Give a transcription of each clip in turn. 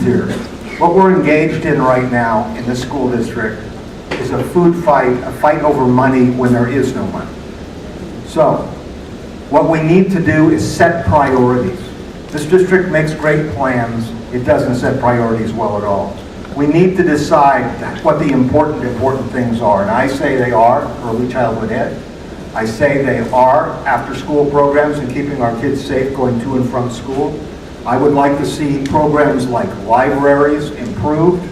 here. What we're engaged in right now in this school district is a food fight, a fight over money when there is no money. So, what we need to do is set priorities. This district makes great plans. It doesn't set priorities well at all. We need to decide what the important things are. And I say they are early childhood ed. I say they are after-school programs and keeping our kids safe going to and from school. I would like to see programs like libraries improved.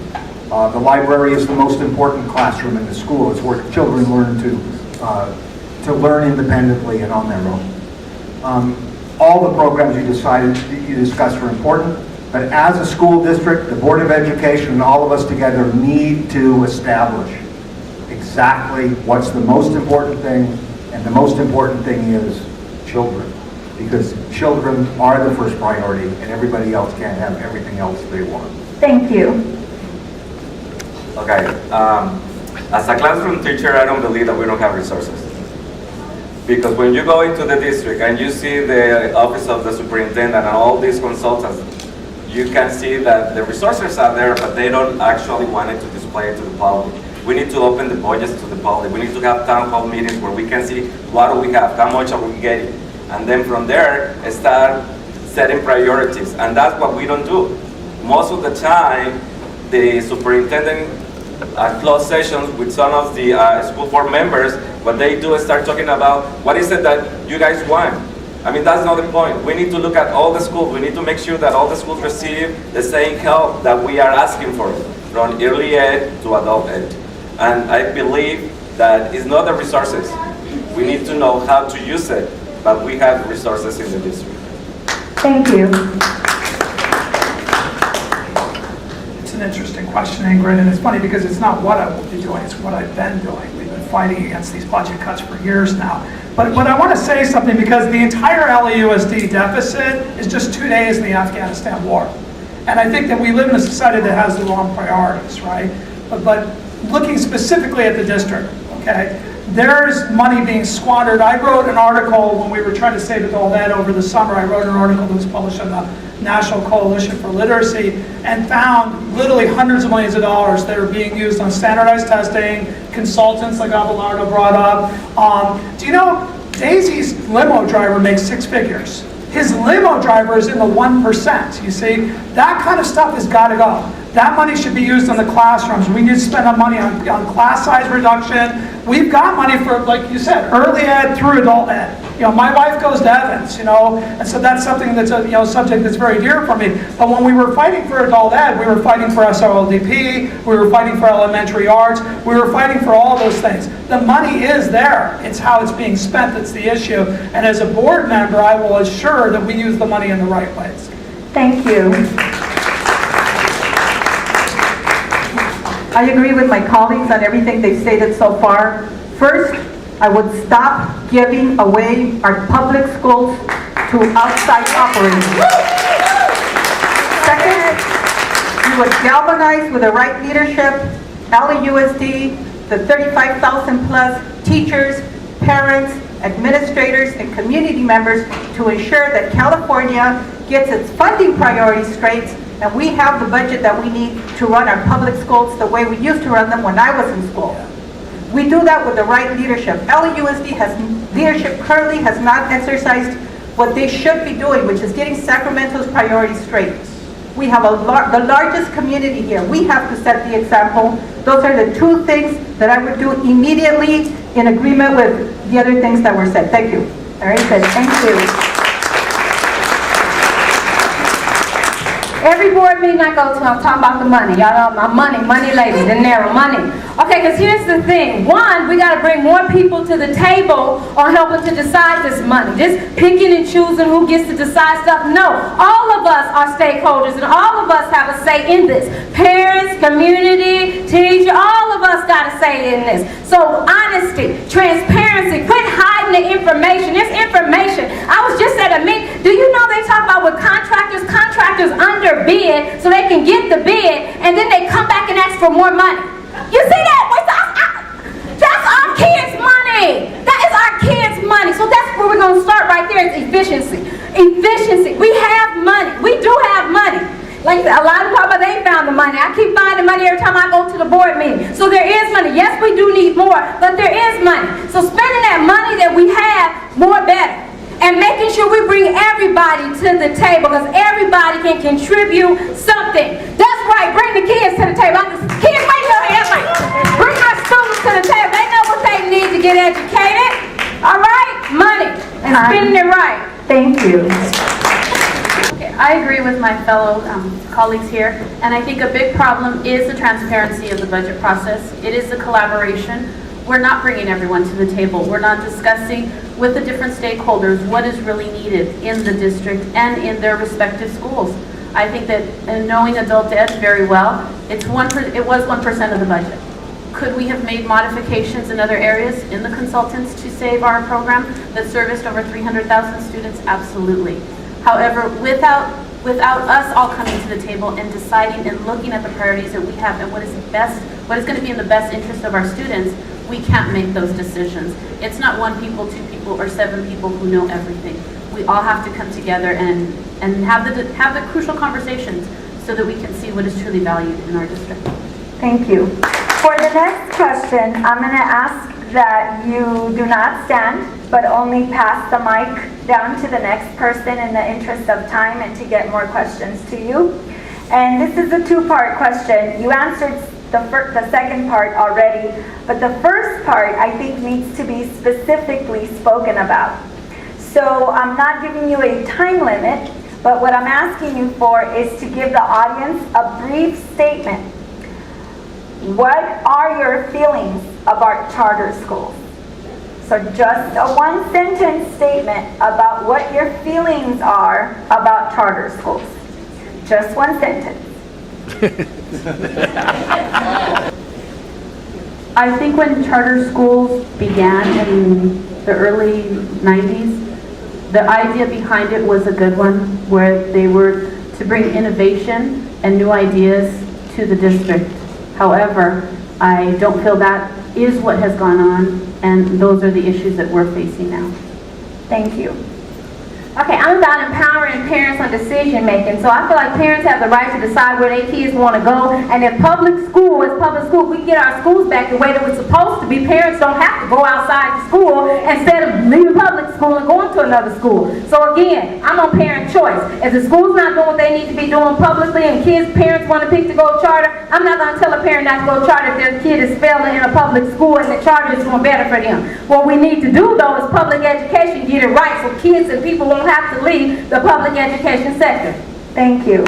The library is the most important classroom in the school. It's where children learn to learn independently and on their own. All the programs you discussed are important, but as a school district, the Board of Education and all of us together need to establish exactly what's the most important thing, and the most important thing is children, because children are the first priority and everybody else can't have everything else they want. Thank you. Okay, as a classroom teacher, I don't believe that we don't have resources. Because when you go into the district and you see the office of the superintendent and all these consultants, you can see that the resources are there, but they don't actually want it to display it to the public. We need to open the budgets to the public. We need to have town hall meetings where we can see what do we have, how much are we getting, and then from there start setting priorities. And that's what we don't do. Most of the time, the superintendent closed sessions with some of the school board members. What they do is start talking about what is it that you guys want. I mean, that's not the point. We need to look at all the schools. We need to make sure that all the schools receive the same help that we are asking for, from early ed to adult ed. And I believe that it's not the resources. We need to know how to use it, but we have resources in the district. Thank you. It's an interesting question, Ingrid, and it's funny because it's not what I will be doing, it's what I've been doing. We've been fighting against these budget cuts for years now. But I want to say something, because the entire LAUSD deficit is just 2 days in the Afghanistan war. And I think that we live in a society that has the wrong priorities, right? But looking specifically at the district, okay, there's money being squandered. I wrote an article when we were trying to save adult ed over the summer. I wrote an article that was published on the National Coalition for Literacy and found literally hundreds of millions of dollars that are being used on standardized testing, consultants like Abelardo brought up. Do you know Daisy's limo driver makes 6 figures? His limo driver is in the 1%, you see? That kind of stuff has got to go. That money should be used in the classrooms. We need to spend our money on class size reduction. We've got money for, like you said, early ed through adult ed. You know, my wife goes to Evans, you know, and so that's something that's a subject that's very dear for me. But when we were fighting for adult ed, we were fighting for SRLDP, we were fighting for elementary arts, we were fighting for all those things. The money is there. It's how it's being spent that's the issue. And as a board member, I will assure that we use the money in the right ways. Thank you. I agree with my colleagues on everything they've stated so far. First, I would stop giving away our public schools to outside operators. Second, we would galvanize with the right leadership, LAUSD, the 35,000 plus teachers, parents, administrators, and community members to ensure that California gets its funding priorities straight, and we have the budget that we need to run our public schools the way we used to run them when I was in school. We do that with the right leadership. LAUSD leadership currently has not exercised what they should be doing, which is getting Sacramento's priorities straight. We have the largest community here. We have to set the example. Those are the 2 things that I would do immediately in agreement with the other things that were said. Thank you. All right, good. Thank you. Every board meeting I go to, I'm talking about the money. Y'all know my money lady, the narrow money. Okay, because here's the thing. One, we got to bring more people to the table on helping to decide this money. Just picking and choosing who gets to decide stuff. No, all of us are stakeholders and all of us have a say in this. Parents, community, teacher, all of us got a say in this. So honesty, transparency, quit hiding the information. There's information. I was just at a meeting. Do you know they talk about with contractors underbid so they can get the bid, and then they come back and ask for more money. You see that? That's our kids' money. That is our kids' money. So that's where we're going to start right there. It's efficiency. Efficiency. We have money. We do have money. Like a lot of people, they money. Yes, we do need more, but there is money. So spending that money that we have, more better. And making sure we bring everybody to the table, because everybody can contribute something. That's right, bring the kids to the table. Kids, wave your hands like, bring our students to the table. They know what they need to get educated. All right? Money. And spending it right. Thank you. Okay, I agree with my fellow colleagues here, and I think a big problem is the transparency of the budget process. It is the collaboration. We're not bringing everyone to the table. We're not discussing with the different stakeholders what is really needed in the district and in their respective schools. I think that knowing adult ed very well, it was 1% of the budget. Could we have made modifications in other areas in the consultants to save our program that serviced over 300,000 students? Absolutely. However, without us all coming to the table and deciding and looking at the priorities that we have and what is going to be in the best interest of our students, we can't make those decisions. It's not 1 people, 2 people, or 7 people who know everything. We all have to come together and have the crucial conversations so that we can see what is truly valued in our district. Thank you. For the next question, I'm going to ask that you do not stand, but only pass the mic down to the next person in the interest of time and to get more questions to you. And this is a 2-part question. You answered the second part already, but the first part I think needs to be specifically spoken about. So I'm not giving you a time limit, but what I'm asking you for is to give the audience a brief statement. What are your feelings about charter schools? So just a 1-sentence statement about what your feelings are about charter schools. Just 1 sentence. I think when charter schools began in the early 90s, the idea behind it was a good one, where they were to bring innovation and new ideas to the district. However, I don't feel that is what has gone on, and those are the issues that we're facing now. Thank you. Okay, I'm about empowering parents on decision making. So I feel like parents have the right to decide where their kids want to go. And if public school is public school, we get our schools back the way that we're supposed to be. Parents don't have to go outside the school instead of leaving public school and going to another school. So again, I'm on parent choice. If the school's not doing what they need to be doing publicly and parents want to pick to go charter, I'm not going to tell a parent not to go charter if their kid is failing in a public school and the charter is doing better for them. What we need to do though is public education, get it right so kids and people won't have to leave the public education sector. Thank you.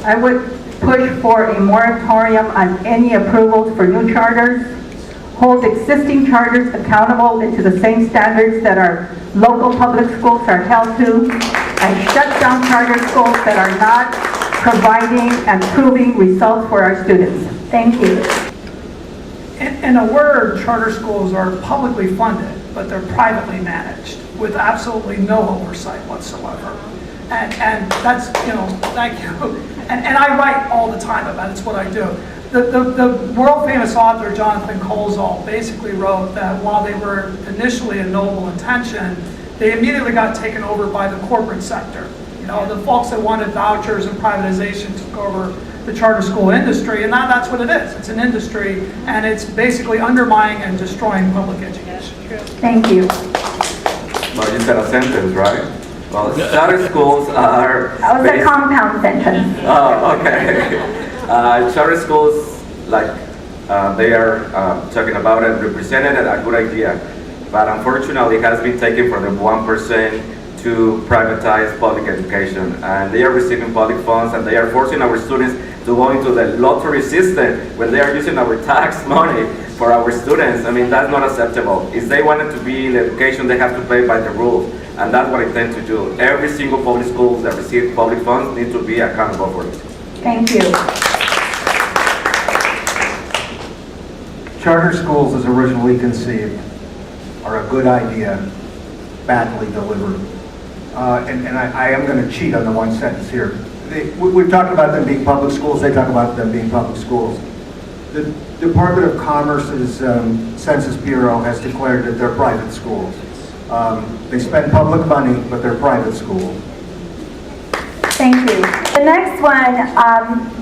I would push for a moratorium on any approvals for new charters, hold existing charters accountable into the same standards that our local public schools are held to, and shut down charter schools that are not providing and proving results for our students. Thank you. In a word, charter schools are publicly funded, but they're privately managed with absolutely no oversight whatsoever. And that's, thank you. And I write all the time about it. It's what I do. The world famous author Jonathan Colesall basically wrote that while they were initially a noble intention, they immediately got taken over by the corporate sector. The folks that wanted vouchers and privatization took over the charter school industry, and that's what it is. It's an industry, and it's basically undermining and destroying public education. Thank you. Well, you said a sentence, right? Well, charter schools are... That was a compound sentence. Oh, okay. Charter schools, they are talking about it, represented a good idea, but unfortunately it has been taken from the 1% to privatize public education, and they are receiving public funds, and they are forcing our students to go into the lottery system when they are using our tax money for our students. I mean, that's not acceptable. If they wanted to be in education, they have to play by the rules, and that's what I intend to do. Every single public school that receives public funds needs to be accountable for it. Thank you. Charter schools as originally conceived are a good idea, badly delivered. And I am going to cheat on the 1 sentence here. We've talked about them being public schools. They talk about them being public schools. The Department of Commerce's Census Bureau has declared that they're private schools. They spend public money, but they're private schools. Thank you. The next one,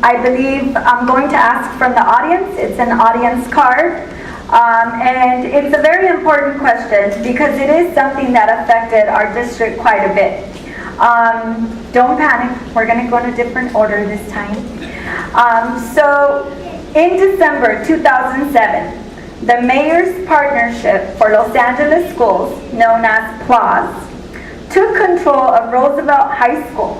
I believe I'm going to ask from the audience. It's an audience card. And it's a very important question because it is something that affected our district quite a bit. Don't panic. We're going to go in a different order this time. So in December 2007, the Mayor's Partnership for Los Angeles Schools, known as LAUSD, took control of Roosevelt High School.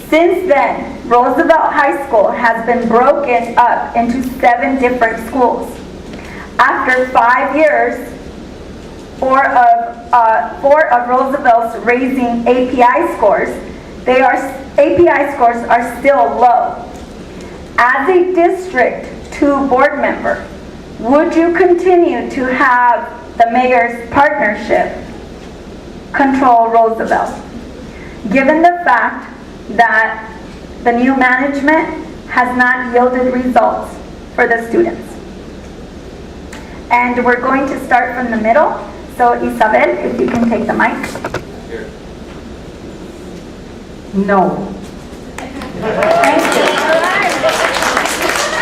Since then, Roosevelt High School has been broken up into 7 different schools. After 5 years, four of Roosevelt's raising API scores, API scores are still low. As a District 2 board member, would you continue to have the Mayor's Partnership control Roosevelt, given the fact that the new management has not yielded results for the students? And we're going to start from the middle. So Isabel, if you can take the mic. No. Thank you.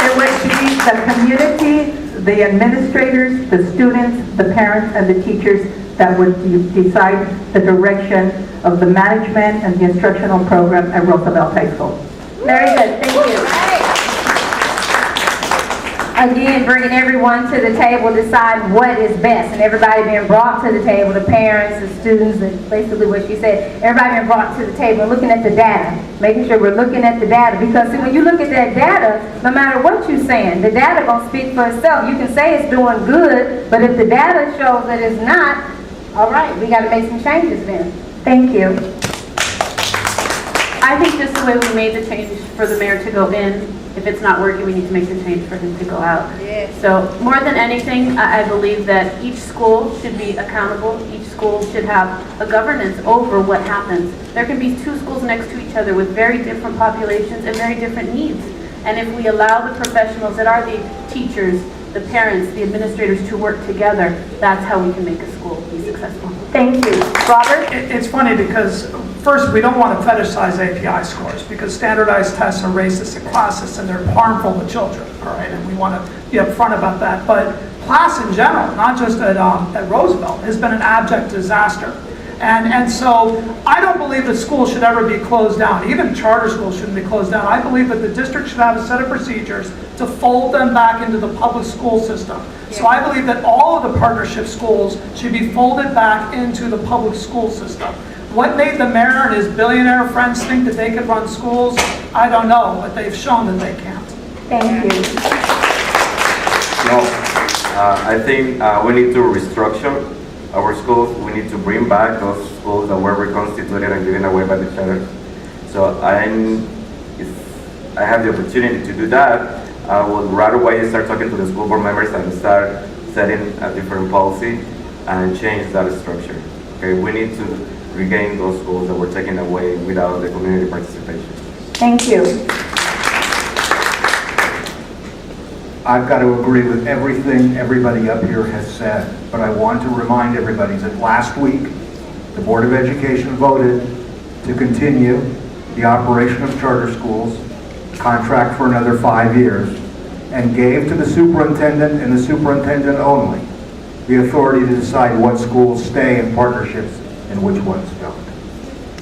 It would be the community, the administrators, the students, the parents, and the teachers that would decide the direction of the management and the instructional program at Roosevelt High School. Very good, thank you. Again, bringing everyone to the table, decide what is best, and everybody being brought to the table, the parents, the students, and basically what she said, everybody being brought to the table, looking at the data, making sure we're looking at the data, because see, when you look at that data, no matter what you're saying, the data gonna speak for itself. You can say it's doing good, but if the data shows that it's not, all right, we gotta make some changes then. Thank you. I think just the way we made the change for the mayor to go in, if it's not working, we need to make the change for him to go out. So more than anything, I believe that each school should be accountable. Each school should have a governance over what happens. There can be 2 schools next to each other with very different populations and very different needs. And if we allow the professionals that are the teachers, the parents, the administrators to work together, that's how we can make a school be successful. Thank you. Robert? It's funny because, first, we don't want to fetishize API scores because standardized tests are racist and classist and they're harmful to children, all right? And we want to be upfront about that. But class in general, not just at Roosevelt, has been an abject disaster. And so I don't believe that schools should ever be closed down. Even charter schools shouldn't be closed down. I believe that the district should have a set of procedures to fold them back into the public school system. So I believe that all of the partnership schools should be folded back into the public school system. What made the mayor and his billionaire friends think that they could run schools? I don't know, but they've shown that they can't. Thank you. No, I think we need to restructure our schools. We need to bring back those schools that were reconstituted and given away by the charter. So if I have the opportunity to do that, I would right away start talking to the school board members and start setting a different policy and change that structure. Okay, we need to regain those schools that were taken away without the community participation. Thank you. I've got to agree with everything everybody up here has said, but I want to remind everybody that last week, the Board of Education voted to continue the operation of charter schools, contract for another 5 years, and gave to the superintendent and the superintendent only the authority to decide what schools stay in partnerships and which ones don't.